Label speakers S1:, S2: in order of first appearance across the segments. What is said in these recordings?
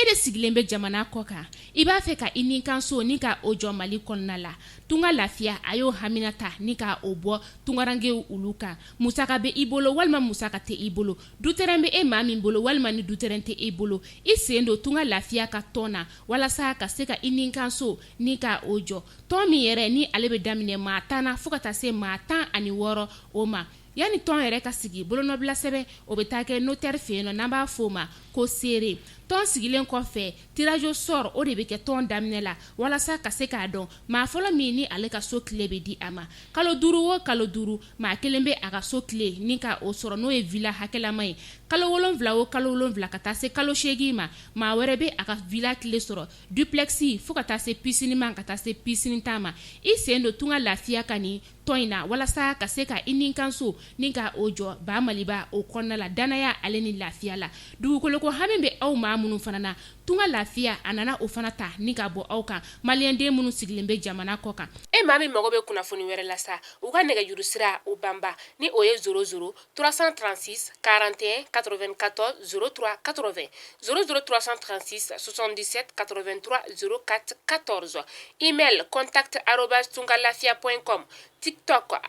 S1: de sigilen bɛ jamana kɔ kan I b'a fɛ ka I nin kan so ni ka o jɔ Mali kɔnɔna la tunga lafiya a y'o haminata ni ka o bɔ tungarangew ulu kan musaka bɛ I bolo walima musaka tɛ I bolo dutɛrɛn bɛ e maa min bolo walima ni dutɛrɛn tɛ I bolo I sen don tunga lafiya ka tɔn na walasa ka se ka I nin kan so ni ka o jɔ tɔn min yɛrɛ ni ale bɛ daminɛ maa 10 na fo ka taa se maa 16 o ma yani tɔn yɛrɛ ka sigi bolonɔbila sɛbɛ o bɛ taa kɛ notaire fɛ yen n'an b'a fɔ ma ko seere tɔn sigilen kɔfɛ tirage au sort o de bɛ kɛ tɔn daminɛ la walasa ka se k'a dɔn maa fɔlɔ min ni ale ka so tile bɛ di a ma kalo 5 o kalo 5 maa kelen bɛ a ka so tile ni ka o sɔrɔ n'o ye villa hakɛlama ye kalo 7 o kalo 7 ka taa se kalo 8 ma maa wɛrɛ bɛ a ka villa tile sɔrɔ duplex fo ka taa se piscine ma ka taa se piscine ta ma I sen don tunga lafiya ka ni tɔn in na walasa ka se ka I nin kan so ni ka o jɔ ba maliba o kɔnɔna la danaya ale ni lafiya la dugukolo ko hami bɛ aw maa minnu fana na tunga lafiya a nana o fana ta ni ka bɔ aw kan maliyɛnden minnu sigilen bɛ jamana kɔ kan e maa min mago bɛ kunnafoni wɛrɛ la sa u ka nɛgɛjuru sira o banba ni o ye 00 336 41 94 03 80 00 336 77 83 04 14 email contact@tungalafia.com TikTok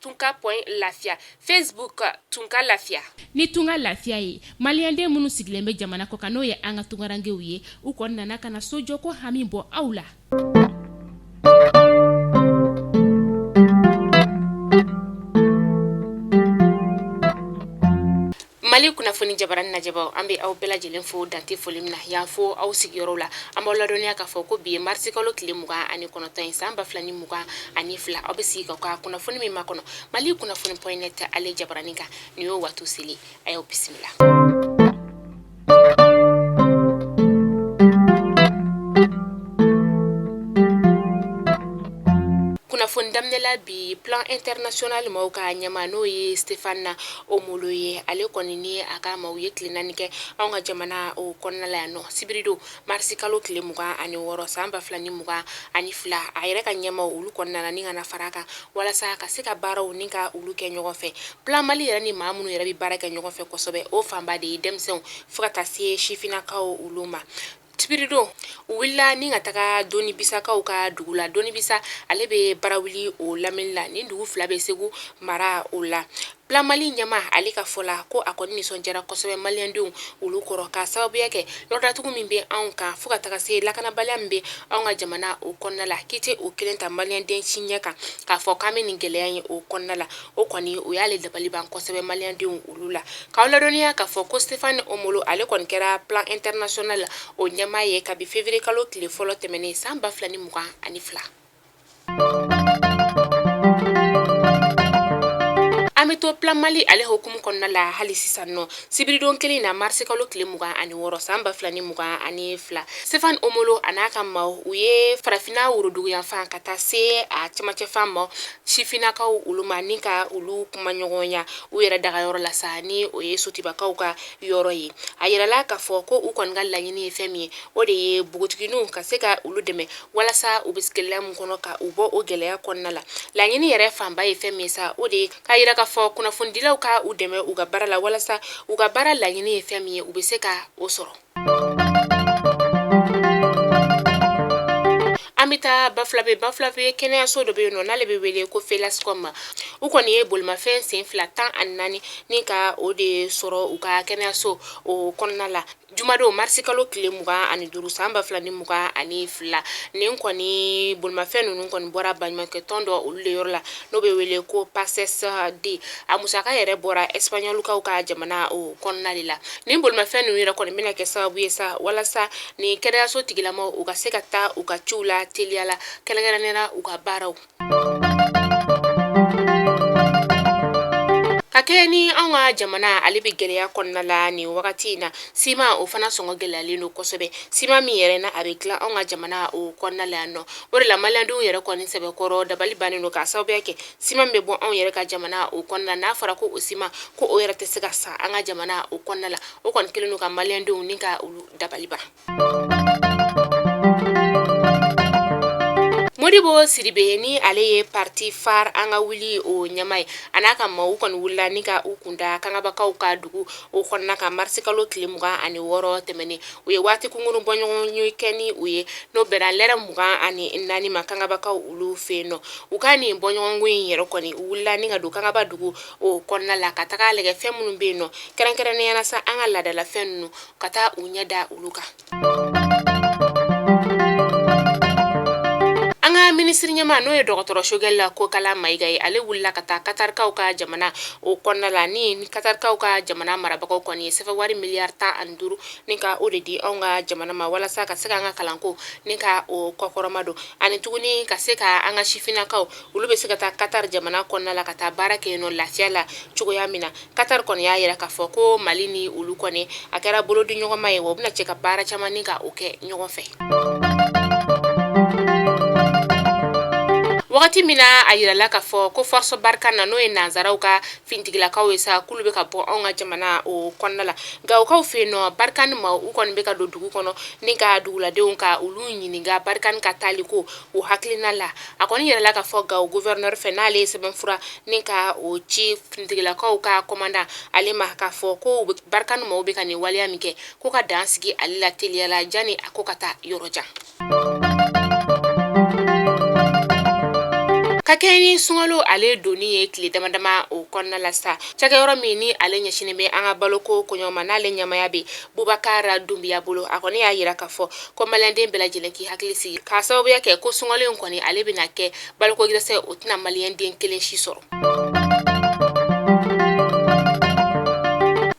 S1: @tunka.lafia Facebook tunka lafia ni tunga lafiya ye maliyɛnden minnu sigilen bɛ jamana kɔ kan n'o ye an ka tungarangew ye u kɔni nana kana sojɔ ko hami bɔ aw la Mali kunnafoni jabaran najɛbaw an bɛ aw bɛɛ lajɛlen fo dante foli min na y'an fo aw sigiyɔrɔ la an b'aw ladɔniya k'a fɔ ko bi ye marisi kalo tile 29 ye san 2022 aw bɛ sigi ka kunnafoni min makɔnɔ Mali kunnafoni.net ale jabaranin kan ni y'o waati seli a y'aw bisimila kunnafoni daminɛla bi plan international maaw ka ɲɛma n'o ye Stéphane Omolo ye ale kɔni ni a ka maaw ye tile 4 kɛ anw ka jamana o kɔnɔna la yan nɔ sibirido marisi kalo tile 26 san 2022 a yɛrɛ ka ɲɛmaw olu kɔnɔna la ni kana fara kan walasa ka se ka baaraw ni ka olu kɛ ɲɔgɔn fɛ plan Mali yɛrɛ ni maa minnu yɛrɛ bɛ baara kɛ ɲɔgɔn fɛ kosɛbɛ o fanba de ye denmisɛnw fo ka taa se sifinakaw olu ma Sibirido willa ni ka taga Doni Bisakaw ka dugu la Doni Bisa ale bɛ barawili o lamɛnni la ni dugu fila bɛ Segu mara o la Plan Mali ɲɛma ale ka fɔla ko a kɔni nisɔndiyara kosɛbɛ maliyɛndenw olu kɔrɔ ka sababuya kɛ yɔrɔdatugu min bɛ anw kan fo ka taga se lakanabaliya min bɛ anw ka jamana o kɔnɔna la k'i tɛ o kelen ta maliyɛnden si ɲɛ kan k'a fɔ k'an bɛ nin gɛlɛya ye o kɔnɔna la o kɔni o y'ale dabali ban kosɛbɛ maliyɛndenw olu la k'aw ladɔniya k'a fɔ ko Stéphane Omolo ale kɔni kɛra plan international o ɲɛma ye kabi février kalo tile fɔlɔ tɛmɛnen san 2022 an bɛ to plan Mali ale hukumu kɔnɔna la hali sisan nɔ sibiridon kelen na marisi kalo tile 26 san 2022 Stéphane Omolo a n'a ka maaw u ye farafina worodugu yanfan ka taa se a cɛmancɛ fan ma sifinakaw olu ma ni ka olu kuma ɲɔgɔnya u yɛrɛ dagayɔrɔ la sa ni o ye sotibakaw ka yɔrɔ ye a yirala k'a fɔ ko u kɔni ka laɲini ye fɛn min ye o de ye bogotigininw ka se ka olu dɛmɛ walasa u bɛ gɛlɛya mun kɔnɔ ka u bɔ o gɛlɛya kɔnɔna la laɲini yɛrɛ fanba ye fɛn min sa o de ye k'a yira k'a fɔ kunnafonidilaw ka u dɛmɛ u ka baara la walasa u ka baara laɲini ye fɛn min ye u bɛ se ka o sɔrɔ an bɛ taa Bafulabe kɛnɛyaso dɔ bɛ yen nɔ n'ale bɛ wele ko Felascom u kɔni ye bolimafɛn sen 14 ni ka o de sɔrɔ u ka kɛnɛyaso o kɔnɔna la jumadon marisi kalo tile 25 san 2022 nin kɔni bolimafɛn ninnu kɔni bɔra baɲumankɛ tɔn dɔ olu de yɔrɔ la n'o bɛ wele ko Passes D a musaka yɛrɛ bɔra Espagnolkaw ka jamana o kɔnɔna de la nin bolimafɛn ninnu yɛrɛ kɔni bɛna kɛ sababu ye sa walasa ni kɛnɛyaso tigilamaw u ka se ka taa u ka ciw la teliya la kɛrɛnkɛrɛnnenya u ka baaraw ka kɛ ni an ka jamana ale bɛ gɛlɛya kɔnɔna la ni wagati in na sima o fana sɔngɔ gɛlɛyalen don kosɛbɛ sima min yɛrɛ na a bɛ dilan an ka jamana o kɔnɔna la yan nɔ o de la maliyɛndenw yɛrɛ kɔni sɛbɛkɔrɔ dabali bannen don k'a sababuya kɛ sima min bɛ bɔ anw yɛrɛ ka jamana o kɔnɔna la n'a fɔra ko o sima ko o yɛrɛ tɛ se ka san an ka jamana o kɔnɔna la o kɔni kelen don ka maliyɛndenw ni ka olu dabali ban Modi Modibo Sidibe ni ale ye parti far an ka wuli o ɲama ye a n'a ka maaw kɔni wulila ni ka u kunda kangabakaw ka dugu o kɔnɔna ka marisi kalo tile 26 tɛmɛnen u ye waati kunkurun bɔɲɔgɔn ye kɛ ni u ye n'o bɛnna lɛrɛ 24 ma kangabakaw olu fɛ yen nɔ u ka nin bɔɲɔgɔnko in yɛrɛ kɔni u wulila ni ka don kangaba dugu o kɔnɔna la ka taga lajɛ fɛn minnu bɛ yen nɔ kɛrɛnkɛrɛnnenya la sa an ka ladala fɛn ninnu ka taa u ɲɛda olu kan. Anga ministri ɲɛma n'o ye dɔgɔtɔrɔ Sogɛla Kokala Mayiga ye ale wulila ka taa Katarikaw ka jamana o kɔnɔna la ni Katarikaw ka jamana marabagaw kɔni ye sɛbɛn wari miliyari 15 ni ka o de di anw ka jamana ma walasa ka se ka an ka kalanko ni ka o kɔkɔrɔma don ani tuguni ka se ka an ka sifinakaw olu bɛ se ka taa Katar jamana kɔnɔna la ka taa baara kɛ yen nɔ lafiya la cogoya min na Katar kɔni y'a yira k'a fɔ ko Mali ni olu kɔni a kɛra bolodi ɲɔgɔnma ye wa u bɛna cɛ ka baara caman ni ka o kɛ ɲɔgɔn fɛ. Wagati mina a yirala k'a fɔ ko force Barkhane n'o ye nanzaraw ka fintigilakaw ye sa k'olu bɛ ka bɔ anw ka jamana o kɔnɔna la nka u kaw fɛ yen nɔ Barkhane ma u kɔni bɛ ka don dugu kɔnɔ ni ka duguladenw ka olu ɲininka Barkhane ka taliko o hakilina la a kɔni yirala k'a fɔ Gawo gouverneur fɛ n'ale ye sɛbɛnfura ni ka o ci fintigilakaw ka commandant ale ma k'a fɔ ko Barkhane ma bɛ ka nin waleya min kɛ ko ka dan sigi ale la teliya la jani a ko ka taa yɔrɔ jan. Ka kɛ ni sunkalo ale doni ye tile damadama o kɔnɔna la sa cakɛyɔrɔ min ni ale ɲɛsinen bɛ an ka baloko kɔɲɔma n'ale ɲamaya bɛ Bubakara Dumbiya bolo a kɔni y'a yira k'a fɔ ko maliyɛnden bɛɛ lajɛlen k'i hakili sigi k'a sababuya kɛ ko sunkalo in kɔni ale bɛna kɛ baloko dɛsɛ o tɛna maliyɛnden kelen si sɔrɔ.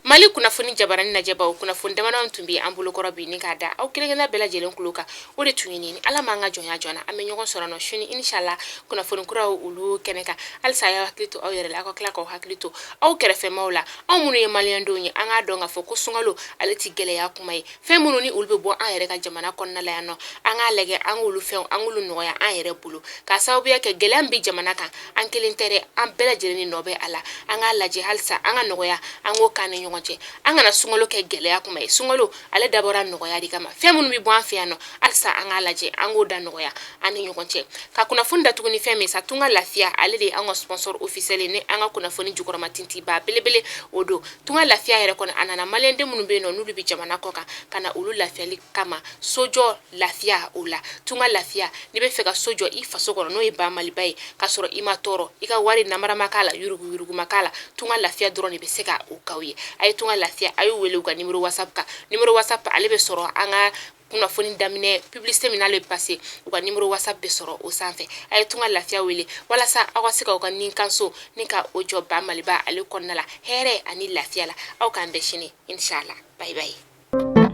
S1: Mali kunnafoni jabarani najɛbaw kunnafoni damadɔ tun bɛ an bolokɔrɔ bi ni k'a da aw kelenkelenna bɛɛ lajɛlen kulo kan o de tun ye nin ala m'an ka jɔnya joona an bɛ ɲɔgɔn sɔrɔ nɔ sini inshallah kunnafoni kuraw olu kɛnɛ kan halisa a y'aw hakili to aw yɛrɛ la aw ka tila k'aw hakili to aw kɛrɛfɛmaw la anw minnu ye maliyɛndenw ye an k'a dɔn k'a fɔ ko sunkalo ale tɛ gɛlɛya kuma ye fɛn minnu ni olu bɛ bɔ an yɛrɛ ka jamana kɔnɔna la yan nɔ an k'a lajɛ an k'olu fɛnw an k'olu nɔgɔya an yɛrɛ bolo k'a sababuya kɛ gɛlɛya min bɛ jamana kan an kelen tɛ dɛ an bɛɛ lajɛlen nɔ bɛ a la an k'a lajɛ halisa an ka nɔgɔya an k'o k'an ni ɲɔgɔn cɛ an kana sunkalo kɛ gɛlɛya kuma ye sunkalo ale dabɔra nɔgɔya de kama fɛn minnu bɛ bɔ an fɛ yan nɔ halisa an k'a lajɛ an k'o da nɔgɔya an ni ɲɔgɔn cɛ ka kunnafoni datugu ni fɛn min sa tunga lafiya ale de ye an ka sponsor officiel ni an ka kunnafoni jukɔrɔma tintiba belebele o don tunga lafiya yɛrɛ kɔnɔ a nana maliyɛnden minnu bɛ yen nɔ n'olu bɛ jamana kɔ kan ka na olu lafiyali kama sojɔ lafiya o la tunga lafiya n'i bɛ fɛ ka sojɔ i faso kɔnɔ n'o ye ba maliba ye ka sɔrɔ i ma tɔɔrɔ i ka wari namarama k'a la yuruguyuruguma k'a la tunga lafiya dɔrɔn de bɛ se ka o k'aw ye a ye tunga lafiya a y'u wele u ka numéro whatsapp kan numéro whatsapp ale bɛ sɔrɔ an ka kunnafoni daminɛ publicité min n'ale bɛ passé u ka numéro whatsapp bɛ sɔrɔ o sanfɛ a ye tunga lafiya wele walasa aw ka se ka u ka ninkanso ni ka o jɔ ba maliba ale kɔnɔna la hɛrɛ ani lafiya la aw k'an bɛn sini inshallah bye bye.